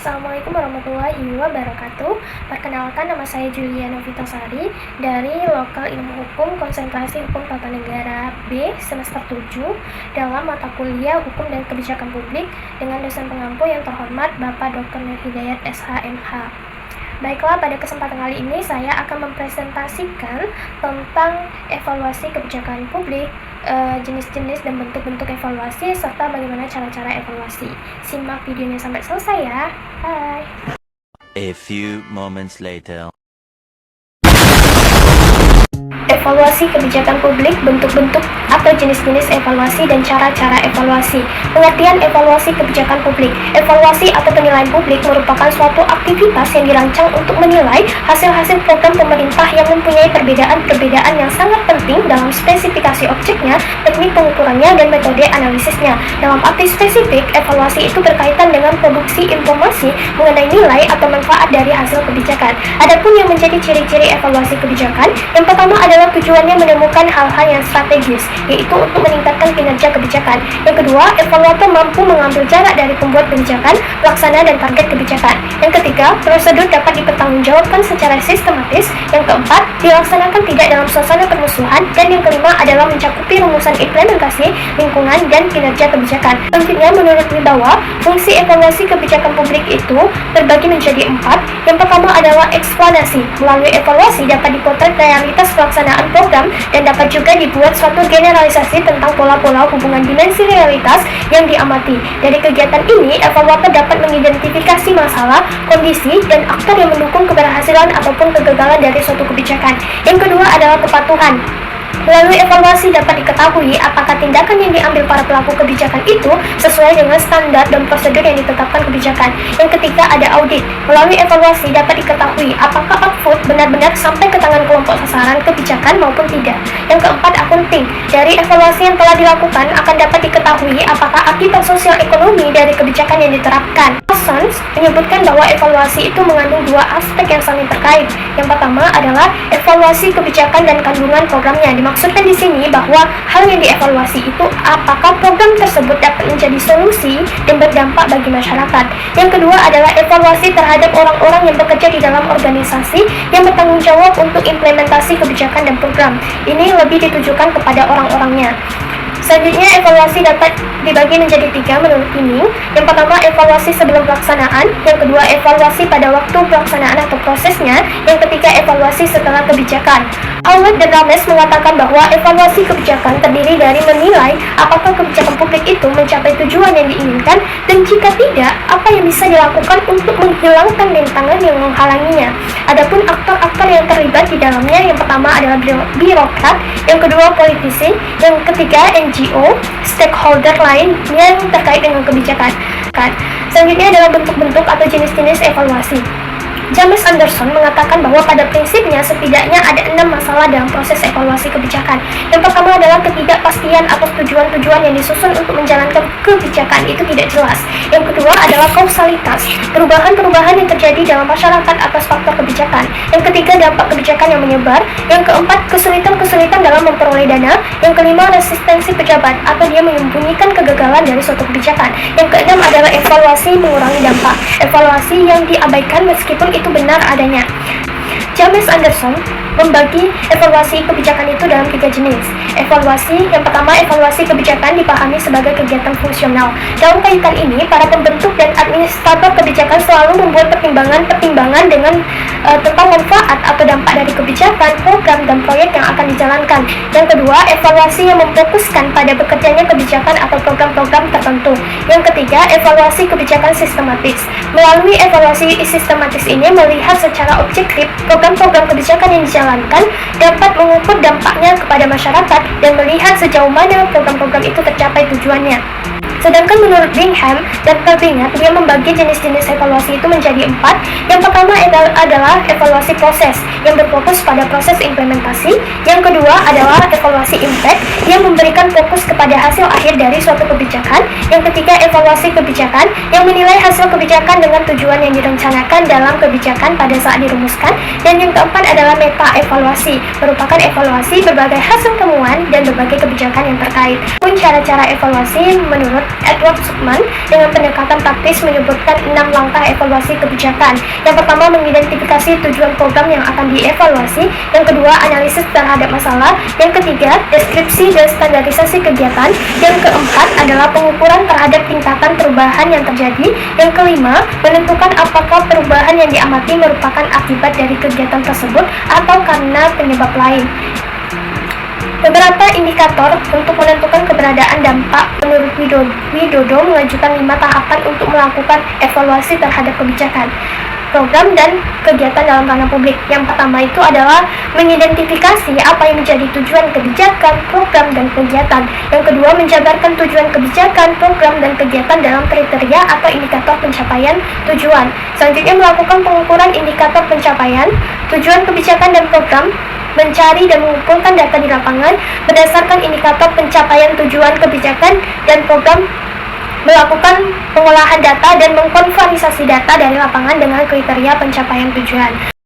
Assalamualaikum warahmatullahi wabarakatuh. Perkenalkan, nama saya Julia Novitasari dari Lokal Ilmu Hukum Konsentrasi Hukum Tata Negara B semester 7 dalam mata kuliah Hukum dan Kebijakan Publik dengan dosen pengampu yang terhormat Bapak Dr. Nur Hidayat SHMH. Baiklah, pada kesempatan kali ini saya akan mempresentasikan tentang evaluasi kebijakan publik, jenis-jenis dan bentuk-bentuk evaluasi, serta bagaimana cara-cara evaluasi. Simak videonya sampai selesai ya. Bye. A few moments later. Evaluasi kebijakan publik, bentuk-bentuk atau jenis-jenis evaluasi dan cara-cara evaluasi. Pengertian evaluasi kebijakan publik. Evaluasi atau penilaian publik merupakan suatu aktivitas yang dirancang untuk menilai hasil-hasil program pemerintah yang mempunyai perbedaan-perbedaan yang sangat penting dalam spesifikasi objeknya, teknik pengukurannya, dan metode analisisnya. Dalam arti spesifik, evaluasi itu berkaitan dengan produksi informasi mengenai nilai atau manfaat dari hasil kebijakan. Adapun yang menjadi ciri-ciri evaluasi kebijakan, yang pertama adalah tujuannya menemukan hal-hal yang strategis, yaitu untuk meningkatkan kinerja kebijakan. Yang kedua, evaluator mampu mengambil jarak dari pembuat kebijakan, pelaksana, dan target kebijakan. Yang ketiga, prosedur dapat dipertanggungjawabkan secara sistematis. Yang keempat, dilaksanakan tidak dalam suasana permusuhan. Dan yang kelima adalah mencakupi rumusan implementasi, lingkungan, dan kinerja kebijakan. Selanjutnya, menurut Wibawa, fungsi evaluasi kebijakan publik itu terbagi menjadi 4. Yang pertama adalah eksplanasi. Melalui evaluasi dapat dipotret realitas pelaksanaan program dan dapat juga dibuat suatu generalisasi tentang pola-pola hubungan dimensi realitas yang diamati. Dari kegiatan ini, evaluator dapat mengidentifikasi masalah, kondisi, dan aktor yang mendukung keberhasilan ataupun kegagalan dari suatu kebijakan. Yang kedua adalah kepatuhan. Melalui evaluasi dapat diketahui apakah tindakan yang diambil para pelaku kebijakan itu sesuai dengan standar dan prosedur yang ditetapkan kebijakan. Yang ketiga ada audit. Melalui evaluasi dapat diketahui apakah output benar-benar sampai ke tangan kelompok sasaran kebijakan maupun tidak. Yang keempat, akunting. Dari evaluasi yang telah dilakukan akan dapat diketahui apakah akibat sosial ekonomi dari kebijakan yang diterapkan. Parsons menyebutkan bahwa evaluasi itu mengandung dua aspek yang saling terkait. Yang pertama adalah evaluasi kebijakan dan kandungan programnya. Dimaksudkan di sini bahwa hal yang dievaluasi itu apakah program tersebut dapat menjadi solusi dan berdampak bagi masyarakat. Yang kedua adalah evaluasi terhadap orang-orang yang bekerja di dalam organisasi yang bertanggung jawab untuk implementasi kebijakan dan program. Ini lebih ditujukan kepada orang-orangnya. Selanjutnya, evaluasi dapat dibagi menjadi 3 menurut ini. Yang pertama, evaluasi sebelum pelaksanaan. Yang kedua, evaluasi pada waktu pelaksanaan atau prosesnya. Yang ketiga, evaluasi setelah kebijakan. Howard dan Rames mengatakan bahwa evaluasi kebijakan terdiri dari menilai apakah kebijakan publik itu mencapai tujuan yang diinginkan, dan jika tidak, apa yang bisa dilakukan untuk menghilangkan rintangan yang menghalanginya. Adapun aktor-aktor yang terlibat di dalamnya, yang pertama adalah birokrat, yang kedua politisi, yang ketiga NGO, stakeholder lain yang terkait dengan kebijakan. Selanjutnya adalah bentuk-bentuk atau jenis-jenis evaluasi. James Anderson mengatakan bahwa pada prinsipnya setidaknya ada 6 masalah dalam proses evaluasi kebijakan. Yang pertama adalah ketidakpastian atas tujuan-tujuan yang disusun untuk menjalankan kebijakan itu tidak jelas. Yang kedua adalah kausalitas, perubahan-perubahan yang terjadi dalam masyarakat atas faktor kebijakan. Yang ketiga, dampak kebijakan yang menyebar. Yang keempat, kesulitan-kesulitan dalam memperoleh dana. Yang kelima, resistensi pejabat atau dia menyembunyikan kegagalan dari suatu kebijakan. Yang keenam adalah evaluasi mengurangi dampak, evaluasi yang diabaikan meskipun itu benar adanya. James Anderson membagi evaluasi kebijakan itu dalam 3 jenis. Evaluasi yang pertama, evaluasi kebijakan dipahami sebagai kegiatan fungsional. Dalam kaitan ini, para pembentuk dan administrator kebijakan selalu membuat pertimbangan-pertimbangan dengan tentang manfaat atau dampak dari kebijakan, program, dan proyek yang akan dijalankan. Yang kedua, evaluasi yang memfokuskan pada bekerjanya kebijakan atau program-program tertentu. Yang ketiga, evaluasi kebijakan sistematis. Melalui evaluasi sistematis ini melihat secara objektif program-program kebijakan yang dijalankan, dapat mengukur dampaknya kepada masyarakat dan melihat sejauh mana program-program itu tercapai tujuannya. Sedangkan menurut Bingham dan Kerbinger, dia membagi jenis-jenis evaluasi itu menjadi 4. Yang pertama adalah evaluasi proses yang berfokus pada proses implementasi. Yang kedua adalah evaluasi impact yang memberikan fokus kepada hasil akhir dari suatu kebijakan. Yang ketiga, evaluasi kebijakan yang menilai hasil kebijakan dengan tujuan yang direncanakan dalam kebijakan pada saat dirumuskan. Dan yang keempat adalah meta evaluasi, merupakan evaluasi berbagai hasil temuan dan berbagai kebijakan yang terkait. Pun cara-cara evaluasi menurut Edward Sukman dengan pendekatan praktis menyebutkan 6 langkah evaluasi kebijakan. Yang pertama, mengidentifikasi tujuan program yang akan dievaluasi. Yang kedua, analisis terhadap masalah. Yang ketiga, deskripsi dan standarisasi kegiatan. Yang keempat adalah pengukuran terhadap tingkatan perubahan yang terjadi. Yang kelima, menentukan apakah perubahan yang diamati merupakan akibat dari kegiatan tersebut atau karena penyebab lain. Beberapa indikator untuk menentukan keberadaan dampak. Menurut Widodo mengajukan 5 tahapan untuk melakukan evaluasi terhadap kebijakan, program, dan kegiatan dalam ranah publik. Yang pertama itu adalah mengidentifikasi apa yang menjadi tujuan kebijakan, program, dan kegiatan. Yang kedua, menjabarkan tujuan kebijakan, program, dan kegiatan dalam kriteria atau indikator pencapaian tujuan. Selanjutnya, melakukan pengukuran indikator pencapaian tujuan kebijakan dan program, mencari dan mengumpulkan data di lapangan berdasarkan indikator pencapaian tujuan kebijakan dan program, melakukan pengolahan data dan mengkonvalisasi data dari lapangan dengan kriteria pencapaian tujuan.